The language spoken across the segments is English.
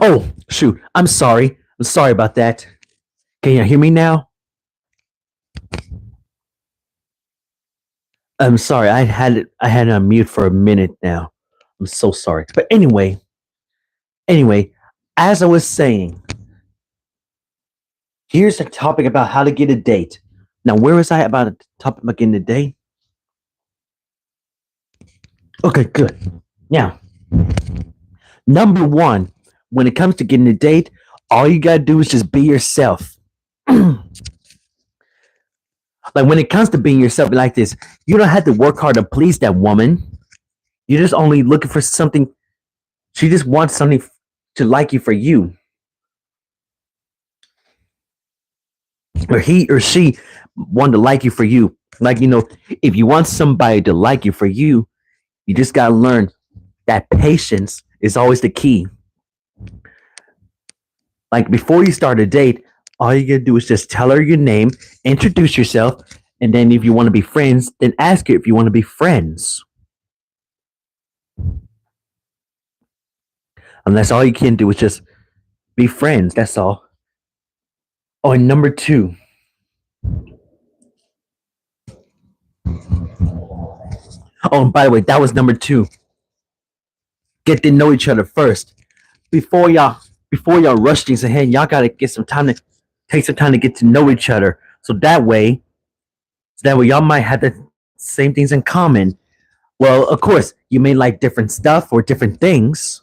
Oh, shoot. I'm sorry. I'm sorry about that. Can you hear me now? I'm sorry. I had it on mute for a minute now. I'm so sorry. But anyway, as I was saying, here's a topic about how to get a date. Now, where was I about a topic about getting a date? Okay, good. Now, number one, when it comes to getting a date, all you gotta do is just be yourself. Like when it comes to being yourself, like this, you don't have to work hard to please that woman. You're just only looking for something. She just wants something to like you for you, or he or she want to like you for you. Like if you want somebody to like you for you, you just gotta learn that patience is always the key. Like before you start a date, all you gotta do is just tell her your name, introduce yourself, and then if you want to be friends, then ask her if you want to be friends. And that's all you can do is just be friends. That's all. Oh, and number two. Oh, and by the way, that was number two. Get to know each other first before y'all rush things ahead. Y'all gotta get some time to take some time to get to know each other. So that way y'all might have the same things in common. Well, of course, you may like different stuff or different things,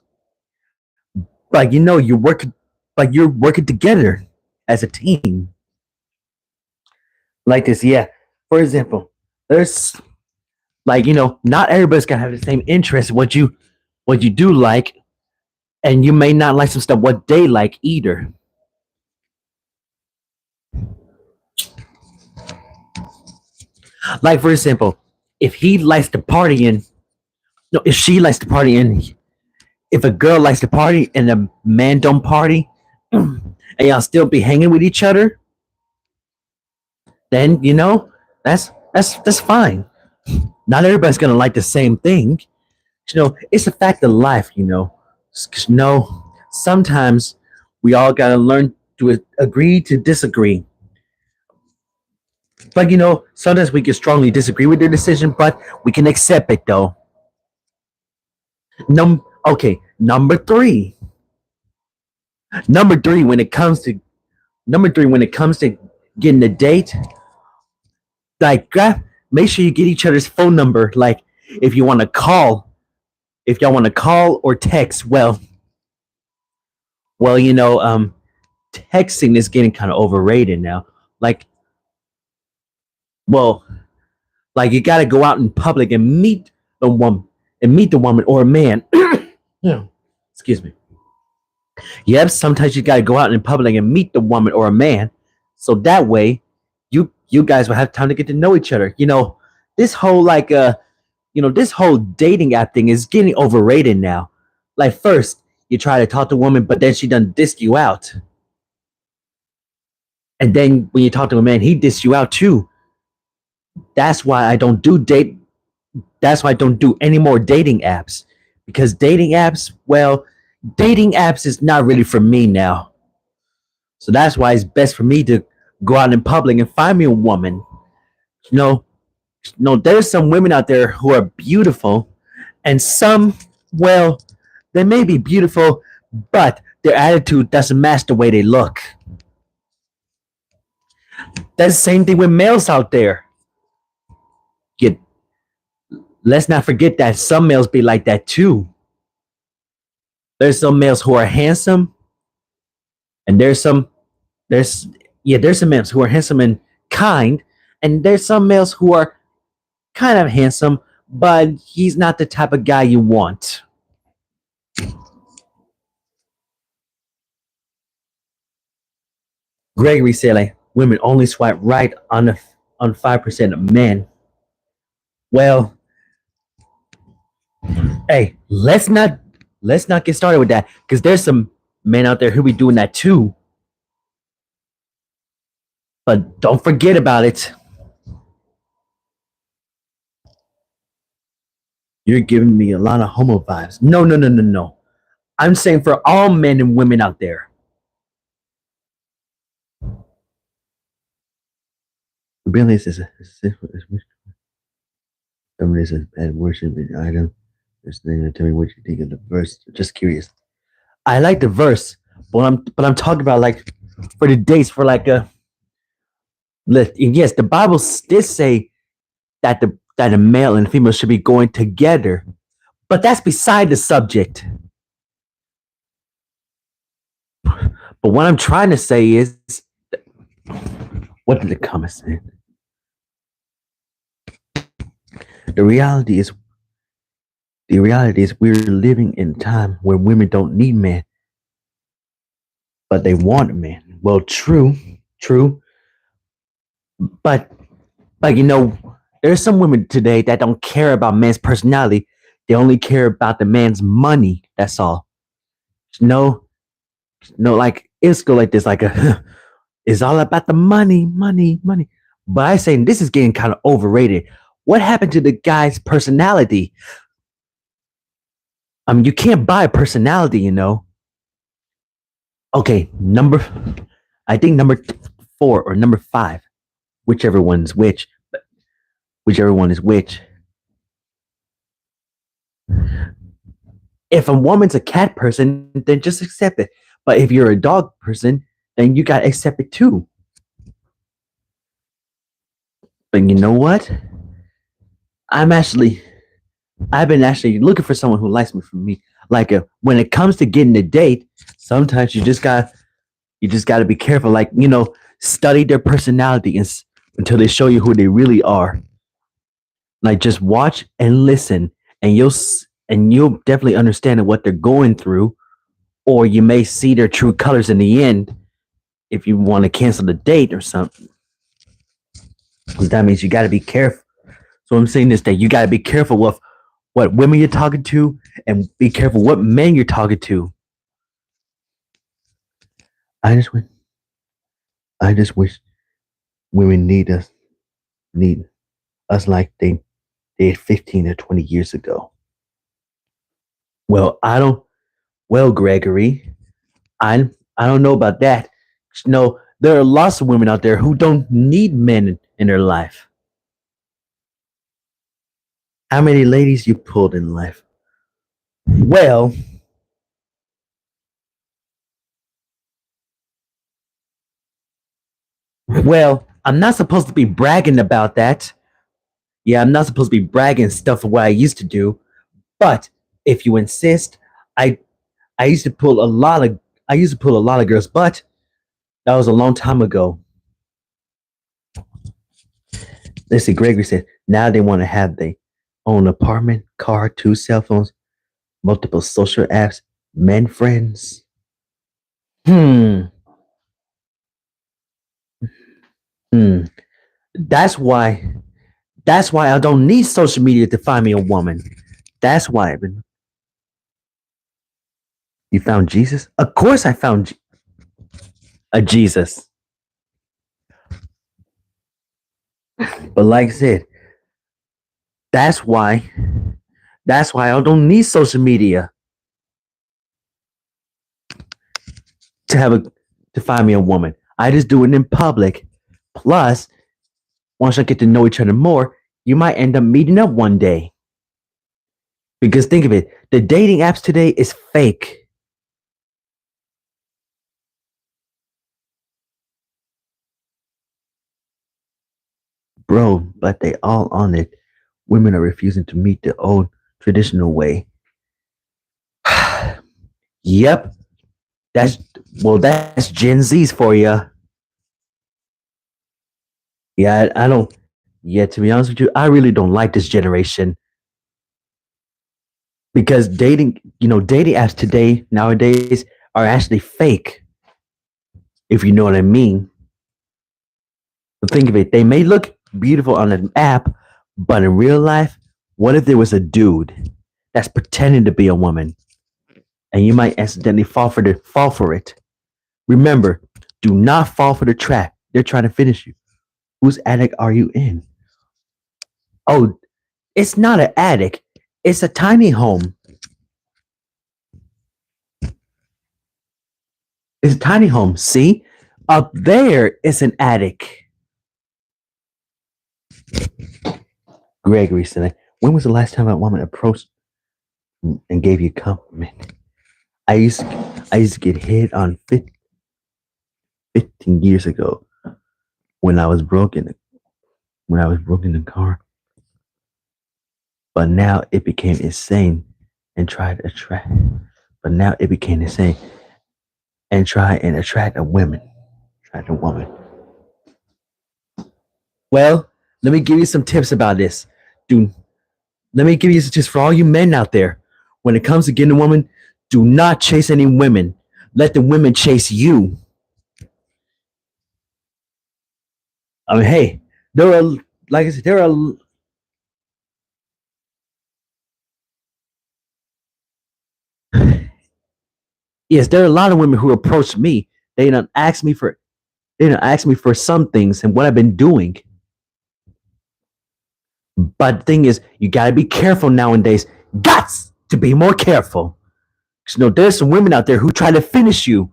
but you're working together as a team. Like this, yeah. For example, there's not everybody's gonna have the same interest. What you do like, and you may not like some stuff what they like either. Like for example, if he likes to party and no, if she likes to party and if a girl likes to party and a man don't party, and y'all still be hanging with each other, then that's fine. Not everybody's gonna like the same thing. It's a fact of life. 'Cause, sometimes we all gotta learn to agree to disagree. But sometimes we can strongly disagree with their decision, but we can accept it though. Okay, number three. Number three, when it comes to getting a date, like make sure you get each other's phone number. Like if you want to call, if y'all want to call or text, well, texting is getting kind of overrated now. Like, well, like you got to go out in public and meet the woman or a man. Yeah. Excuse me. Yep, sometimes you got to go out in public and meet the woman or a man, so that way you guys will have time to get to know each other. This whole this whole dating app thing is getting overrated now. Like first you try to talk to a woman, but then she done disk you out, and then when you talk to a man, he disks you out too. That's why I don't do date. That's why I don't do any more dating apps, because dating apps is not really for me now. So that's why it's best for me to go out in public and find me a woman. You know, there's some women out there who are beautiful, and some, well, they may be beautiful, but their attitude doesn't match the way they look. That's the same thing with males out there. Get Let's not forget that some males be like that too. There's some males who are handsome, and there's there's some males who are handsome and kind, and there's some males who are kind of handsome, but he's not the type of guy you want. Gregory said like women only swipe right on 5% of men. Well, hey, let's not get started with that, because there's some men out there who be doing that too. But don't forget about it. You're giving me a lot of homo vibes. No, no, no, no, no. I'm saying for all men and women out there. Really, somebody says bad worship in item. Just tell me what you think of the verse. Just curious. I like the verse, but I'm talking about like for the dates for like a. Yes, the Bible did say that a male and female should be going together, but that's beside the subject. But what I'm trying to say is, what did the comment say? The reality is, we're living in a time where women don't need men, but they want a man. Well, true, but there's some women today that don't care about man's personality. They only care about the man's money. That's all. No, no, like it's go like this, like a it's all about the money, money, money. But I say this is getting kind of overrated. What happened to the guy's personality? You can't buy a personality. Okay, I think number 4 or number 5, whichever one's which, whichever one is which. If a woman's a cat person, then just accept it. But if you're a dog person, then you gotta accept it too. But you know what? I've been actually looking for someone who likes me for me. Like when it comes to getting a date, sometimes you just gotta be careful. Like study their personality until they show you who they really are. Like just watch and listen, and you'll definitely understand what they're going through, or you may see their true colors in the end if you want to cancel the date or something. That means you got to be careful. So I'm saying this, that you got to be careful with what women you're talking to, and be careful what men you're talking to. I just wish women need us like they did 15 or 20 years ago. Well, I don't. Well, Gregory, I don't know about that. No, there are lots of women out there who don't need men in their life. How many ladies you pulled in life? Well, I'm not supposed to be bragging about that. Yeah, I'm not supposed to be bragging stuff of what I used to do. But if you insist, I I used to pull a lot of I used to pull a lot of girls, but that was a long time ago. Let's see, Gregory said now they want to have their own apartment, car, 2 cell phones, multiple social apps, men friends. Hmm. Hmm. That's why. That's why I don't need social media to find me a woman. That's why I've been. You found Jesus? Of course, I found a Jesus. But like I said, that's why. That's why I don't need social media to have a to find me a woman. I just do it in public. Plus, once I get to know each other more, you might end up meeting up one day. Because think of it, the dating apps today is fake. Bro, but they all on it. Women are refusing to meet the old traditional way. Yep, that's that's Gen Z's for you. Yeah, I don't. Yeah, to be honest with you, I really don't like this generation because dating apps today nowadays are actually fake. If you know what I mean. But think of it, they may look beautiful on an app, but in real life, what if there was a dude that's pretending to be a woman, and you might accidentally fall for it? Remember, do not fall for the trap. They're trying to finish you. Whose attic are you in? Oh, it's not an attic. It's a tiny home. It's a tiny home. See? Up there is an attic. Gregory said, when was the last time a woman approached and gave you a compliment? I used to get hit on 15 years ago when I was broken when I was broken in the car. But now it became insane and tried to attract. But now it became insane and try and attract a woman. Attract a woman. Well, let me give you some tips about this. Do Let me give you some tips for all you men out there. When it comes to getting a woman, do not chase any women. Let the women chase you. I mean, hey, there are like I said, there are yes, there are a lot of women who approach me. They don't ask me for they don't ask me for some things and what I've been doing. But the thing is, you gotta be careful nowadays. Gots to be more careful. 'Cause, there's some women out there who try to finish you.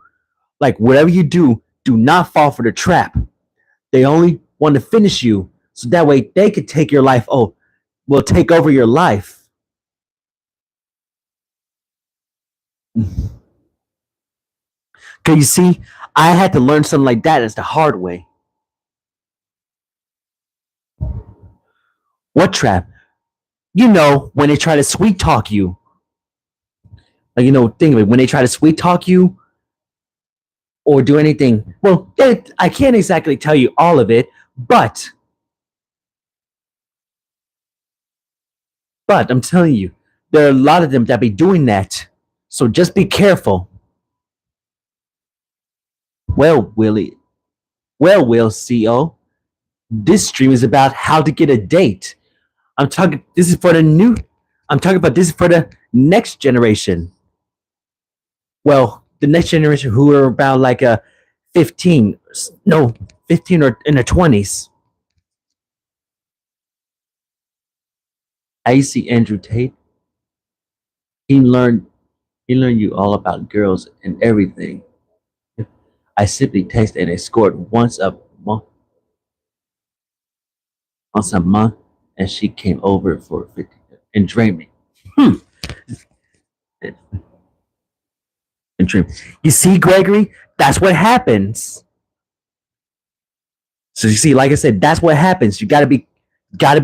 Like whatever you do not fall for the trap. They only want to finish you so that way they could take your life. Oh, will take over your life. Cause you see, I had to learn something like that as the hard way. What trap? When they try to sweet talk you. Like think of it, when they try to sweet talk you or do anything. Well, I can't exactly tell you all of it, but I'm telling you, there are a lot of them that be doing that. So just be careful. Well, Willie, Will CO, this stream is about how to get a date. I'm talking. This is for the new. I'm talking about this is for the next generation. Well, the next generation who are about like a 15, no, 15 or in the 20s. I see Andrew Tate. He learned he learned you all about girls and everything. I simply text and escort once a month, and she came over for 50 and drained me. Hmm. And dream. You see, Gregory, that's what happens. So you see, like I said, that's what happens. You gotta be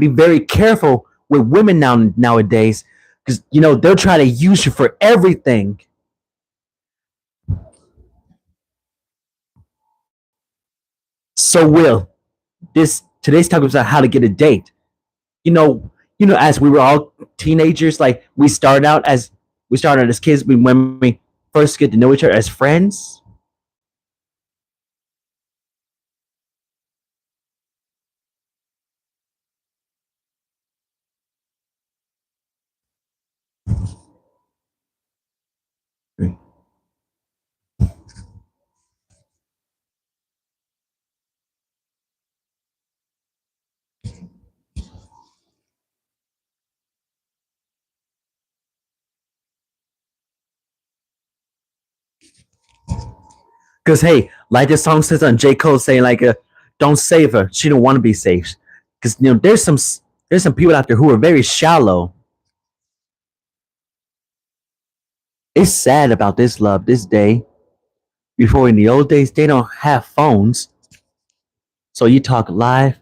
very careful with women nowadays because they'll try to use you for everything. So Will, this today's talk about how to get a date. You know, as we were all teenagers, like we started as kids when we first get to know each other as friends. Because hey, like the song says on J. Cole saying like don't save her. She don't want to be saved. Because there's some people out there who are very shallow. It's sad about this love this day. Before in the old days they don't have phones. So you talk live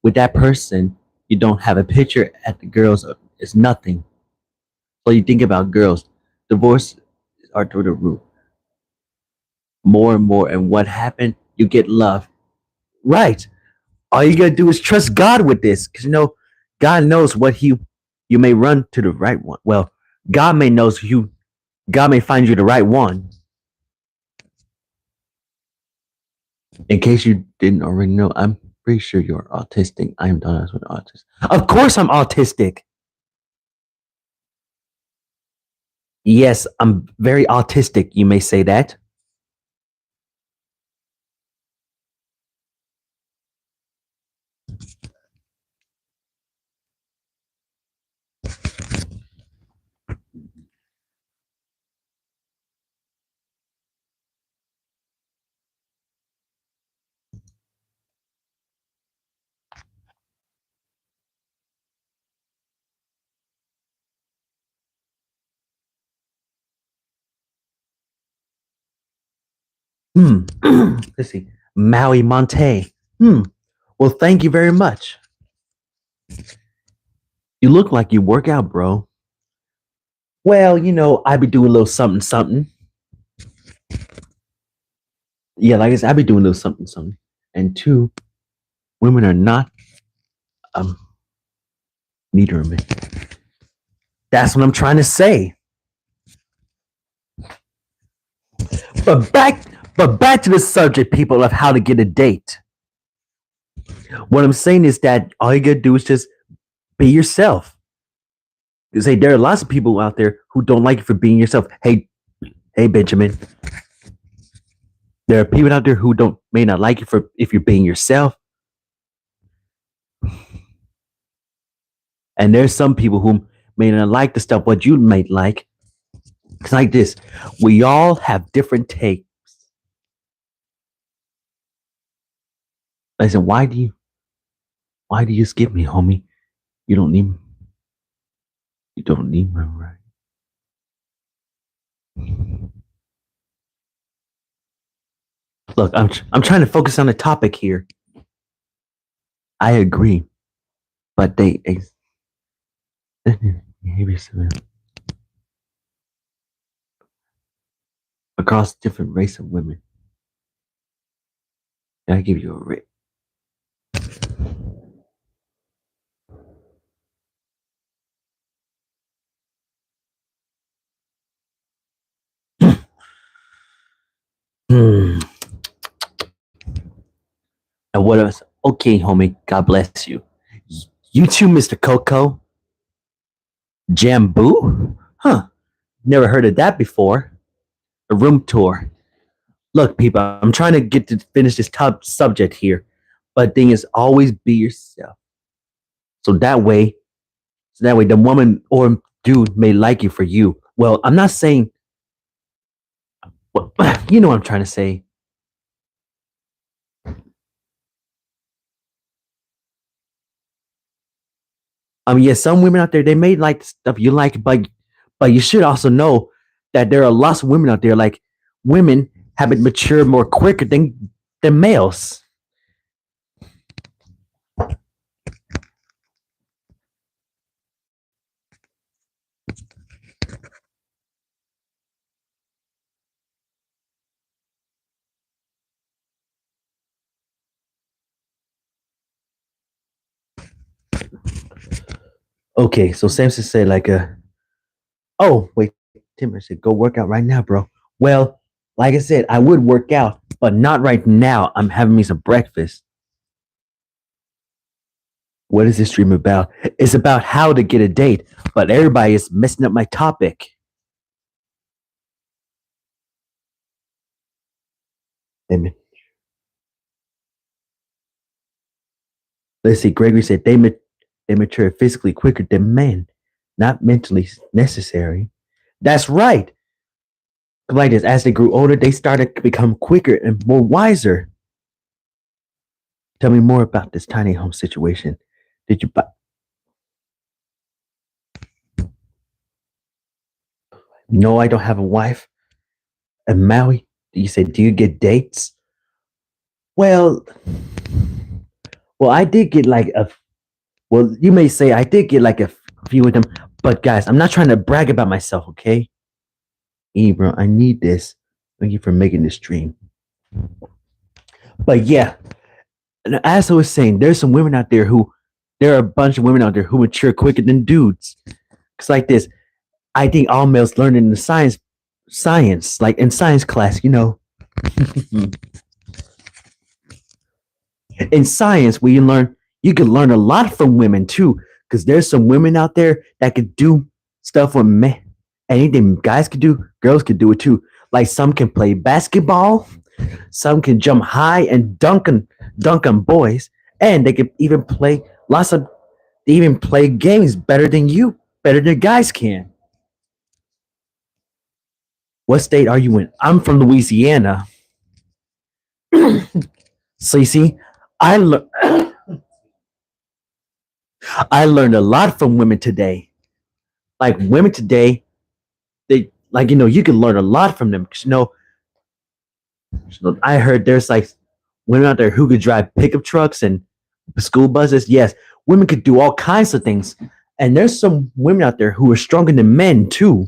with that person. You don't have a picture at the girls. It's nothing. So you think about girls. Divorce are through the roof. More and more. And what happened? You get love. Right. All you gotta do is trust God with this, because God knows what you may run to the right one. Well, God may knows you. God may find you the right one. In case you didn't already know, I'm pretty sure you're autistic. I am diagnosed with autism. Of course, I'm autistic. Yes, I'm very autistic. You may say that. Hmm. Let's see. Maui Monte. Hmm. Well, thank you very much. You look like you work out, bro. Well, I be doing a little something, something. Yeah, like I said, I be doing a little something, something. And two, women are not um neither of me. That's what I'm trying to say. But back, but back to the subject, people, of how to get a date. What I'm saying is that all you gotta do is just be yourself. Because hey, there are lots of people out there who don't like you for being yourself. Hey, Benjamin. There are people out there who don't may not like you for if you're being yourself. And there's some people who may not like the stuff what you might like. It's like this. We all have different takes. Listen, why do you skip me, homie? You don't need you don't need my right. Look, I'm trying to focus on the topic here. I agree, but across different race of women. I give you a rate. Hmm. And what else? Okay, homie. God bless you. You too, Mr. Coco. Jambu? Huh. Never heard of that before. A room tour. Look, people, I'm trying to get to finish this top subject here. But the thing is, always be yourself. So that way, the woman or dude may like you for you. Well, I'm not saying, well, you know what I'm trying to say. Yeah, some women out there they may like the stuff you like, but you should also know that there are lots of women out there. Like women have it mature more quicker than males. Okay, so Samson said oh wait, Tim said go work out right now, bro. Well, like I said, I would work out, but not right now. I'm having me some breakfast. What is this stream about? It's about how to get a date, but everybody is messing up my topic. They, let's see. Gregory said they mature physically quicker than men, not mentally necessary. That's right. Like this, as they grew older, they started to become quicker and more wiser. Tell me more about this tiny home situation. Did you buy? No, I don't have a wife. And Maui, you said, do you get dates? Well, well, I did get like a. Well, you may say I did get like a few of them, but guys, I'm not trying to brag about myself, okay? Bro, I need this. Thank you for making this stream. But yeah, and as I was saying, there are a bunch of women out there who mature quicker than dudes. It's like this. I think all males learn in the science, like in science class, in science, you can learn a lot from women too, because there's some women out there that could do stuff with men. Anything guys could do, girls could do it too. Like some can play basketball, some can jump high and dunk on boys, and they can even play lots of they even play games better than guys can. What state are you in? I'm from Louisiana. So you see, I le- I learned a lot from women today. Like women today, they like you can learn a lot from them. 'Cause, So I heard there's like women out there who could drive pickup trucks and school buses. Yes, women could do all kinds of things. And there's some women out there who are stronger than men too.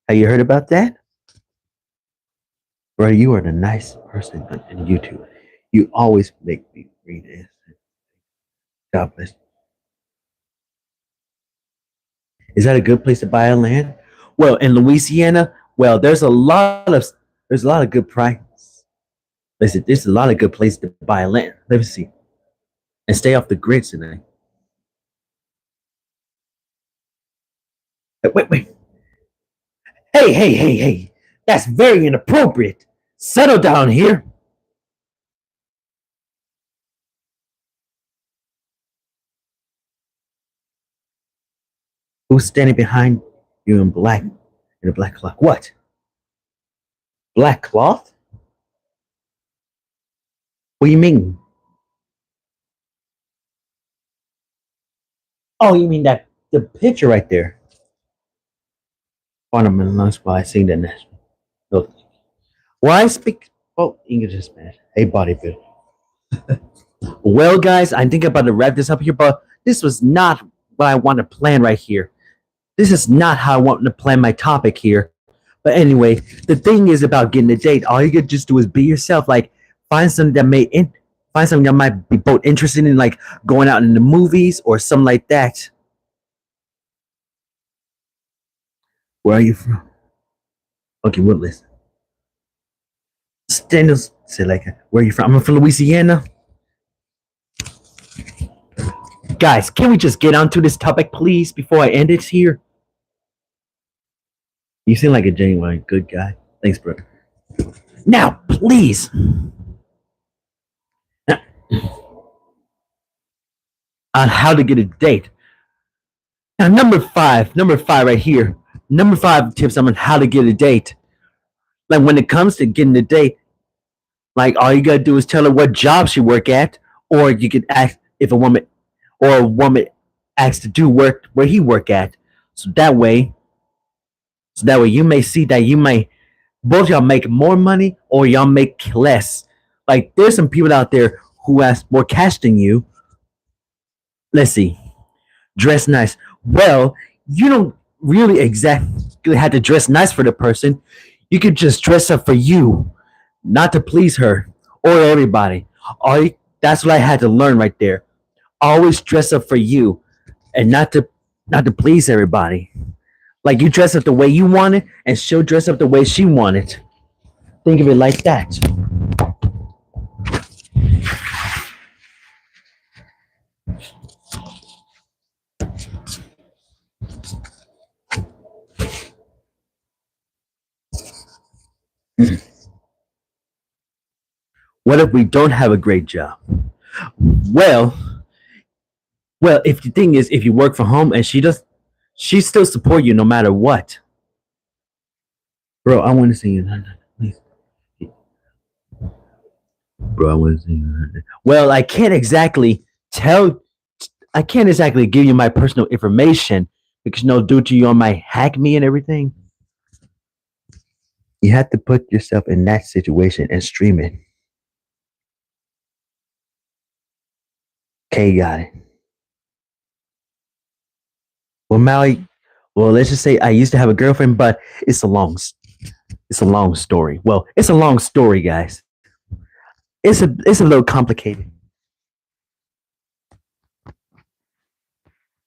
Have you heard about that? Bro, you are the nice person on YouTube. You always make me read this. God bless. Is that a good place to buy a land? Well, in Louisiana, well, there's a lot of good price. Listen, there's a lot of good places to buy land. Let me see. And stay off the grid tonight. Wait. Hey. That's very inappropriate. Settle down here. Who's standing behind you in a black cloth? What? Black cloth? What do you mean? Oh, you mean that the picture right there? That's why I sing the national. No, why I speak English is bad. Hey, bodybuilder. Well, guys, I think I'm about to wrap this up here, but this was not what I want to plan right here. This is not how I want to plan my topic here. But anyway, the thing is about getting a date. All you could just do is be yourself. Like find something that find something that might be both interested in, like going out in the movies or something like that. Where are you from? Okay, we'll listen. Daniels said, like, where are you from? I'm from Louisiana. Guys, can we just get onto this topic, please, before I end it here? You seem like a genuine good guy. Thanks, brother. Now, please. Now, on how to get a date. Now, number five right here. Number 5 tips on how to get a date. Like when it comes to getting a date, like all you gotta do is tell her what job she work at, or you could ask if a woman asks to do work where he work at. So that way you may see that you may both y'all make more money or y'all make less. Like there's some people out there who has more cash than you. Let's see. Dress nice. Well, you don't really exactly have to dress nice for the person. You could just dress up for you, not to please her or everybody. That's what I had to learn right there. Always dress up for you and not to please everybody. Like you dress up the way you want it, and she'll dress up the way she want it. Think of it like that. What if we don't have a great job? Well, if the thing is, if you work from home and she still support you no matter what. Bro, I want to see you. Please. Bro, I want to see you. Well, I can't exactly give you my personal information because due to you might hack me and everything. You have to put yourself in that situation and stream it. Okay, got it. Well, Maui, well, let's just say I used to have a girlfriend, but it's a long story. Well, it's a long story, guys. It's a little complicated.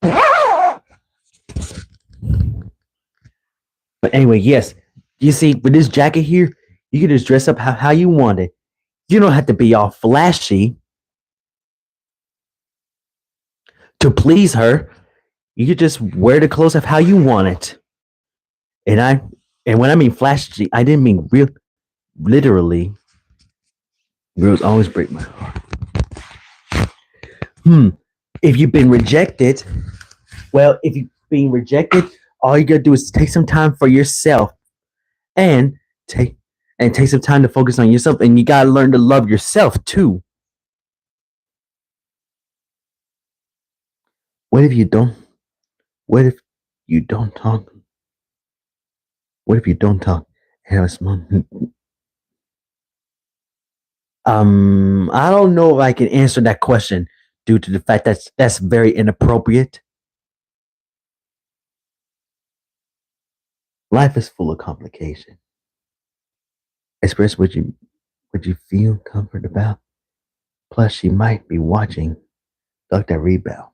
But anyway, yes. You see, with this jacket here, you can just dress up how you want it. You don't have to be all flashy to please her. You could just wear the clothes of how you want it. And when I mean flashy, I didn't mean real literally. Girls always break my heart. If you've been rejected, well, if you've been rejected, all you gotta do is take some time for yourself and take some time to focus on yourself, and you gotta learn to love yourself too. What if you don't? What if you don't talk? What if you don't talk? Have a small. I don't know if I can answer that question due to the fact that's very inappropriate. Life is full of complication. Express what you feel comfort about. Plus, she might be watching Dunk that rebound.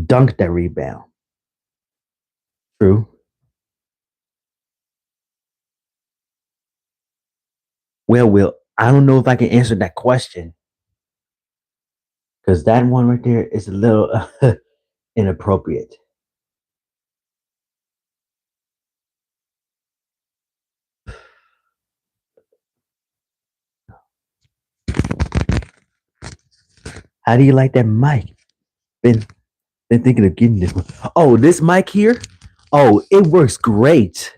Dunk that rebound. True. Well, Will, I don't know if I can answer that question because that one right there is a little inappropriate. How do you like that mic? Been been thinking of getting this one. Oh, this mic here? Oh, it works great.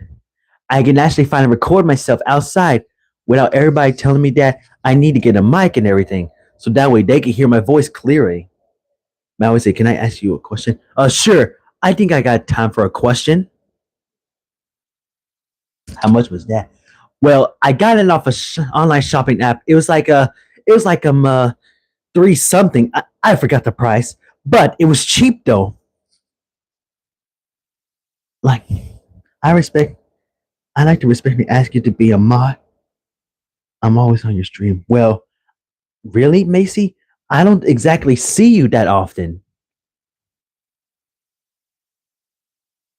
I can actually finally record myself outside without everybody telling me that I need to get a mic and everything. So that way they can hear my voice clearly. I always say, can I ask you a question? Sure. I think I got time for a question. How much was that? Well, I got it off a online shopping app. It was like three something. I forgot the price, but it was cheap though. Like, I respect. I like to respectfully ask you to be a mod. I'm always on your stream. Well, really, Macy? I don't exactly see you that often.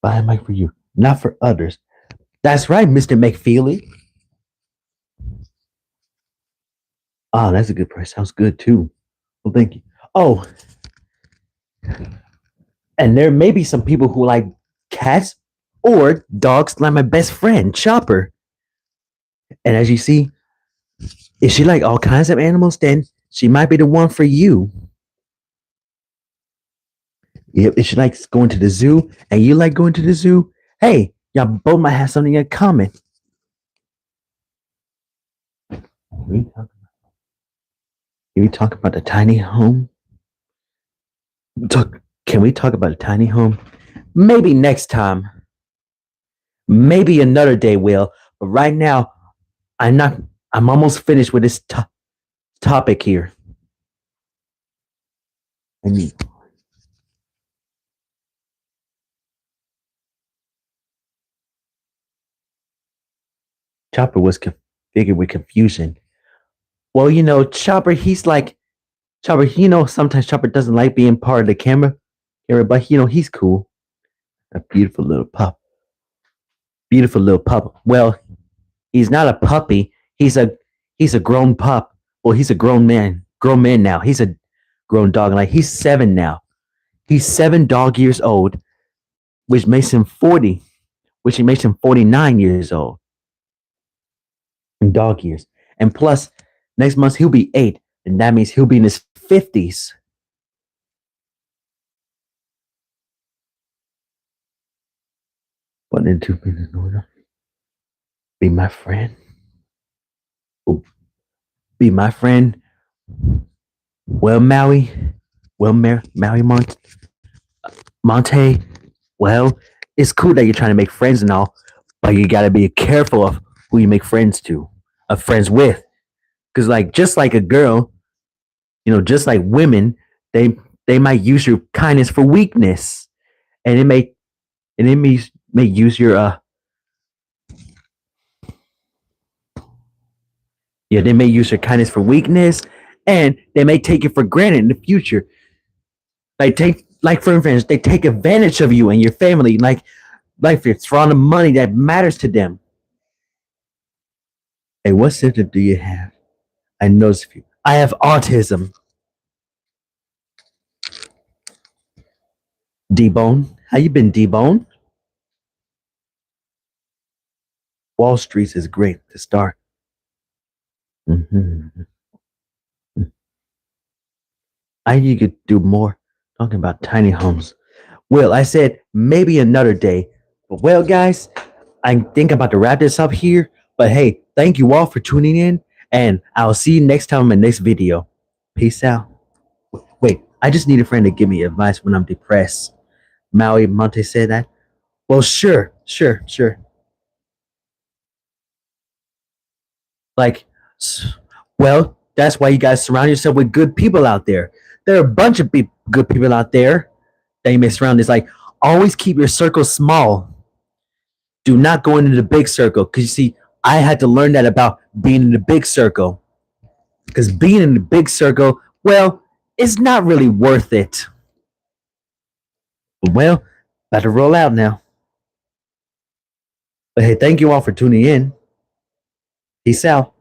Buy a mic for you, not for others. That's right, Mr. McFeely. Oh, that's a good price. Sounds good too. Well, thank you. Oh, and there may be some people who like cats or dogs, like my best friend, Chopper. And as you see, if she like all kinds of animals, then she might be the one for you. Yep, if she likes going to the zoo and you like going to the zoo, hey, y'all both might have something in common. Can we talk about the tiny home? Can we talk about a tiny home? Maybe next time. Maybe another day, Will. But right now, I'm not. I'm almost finished with this topic here. I mean, Chopper was configured with confusion. Well, Chopper. He's like Chopper. Sometimes Chopper doesn't like being part of the camera, but he's cool. A beautiful little pup. Beautiful little pup. Well, he's not a puppy. He's a grown pup. Well, he's a grown man. Grown man now. He's a grown dog. Like he's 7 now. He's 7 dog years old, which makes him 40, which makes him 49 years old in dog years. And plus, next month he'll be 8, and that means he'll be in his 50s. What in 2 minutes order? Be my friend. Be my friend. Well, Maui. Well, Maui Monte. Well, it's cool that you're trying to make friends and all, but you gotta be careful of who you make friends to, friends with. Because like just like a girl, just like women, they might use your kindness for weakness, and it may use your yeah, they may use your kindness for weakness, and they may take it for granted in the future. Like for instance, they take advantage of you and your family, like it's for all the money that matters to them. Hey, what symptom do you have? I noticed you. I have autism. D-Bone, how you been, D-Bone? Wall Street is great to start. Mm-hmm. You could do more talking about tiny homes. Well, I said maybe another day. But well, guys, I think I'm about to wrap this up here. But hey, thank you all for tuning in, and I'll see you next time in my next video. Peace out. Wait, I just need a friend to give me advice when I'm depressed. Maui Monte said that. Well, sure. Like, Well, that's why you guys surround yourself with good people out there. There are a bunch of good people out there that you may surround. It's like always keep your circle small. Do not go into the big circle. Because you see, I had to learn that about being in the big circle. Because being in the big circle, well, it's not really worth it. But well, about to roll out now. But hey, thank you all for tuning in. Peace out.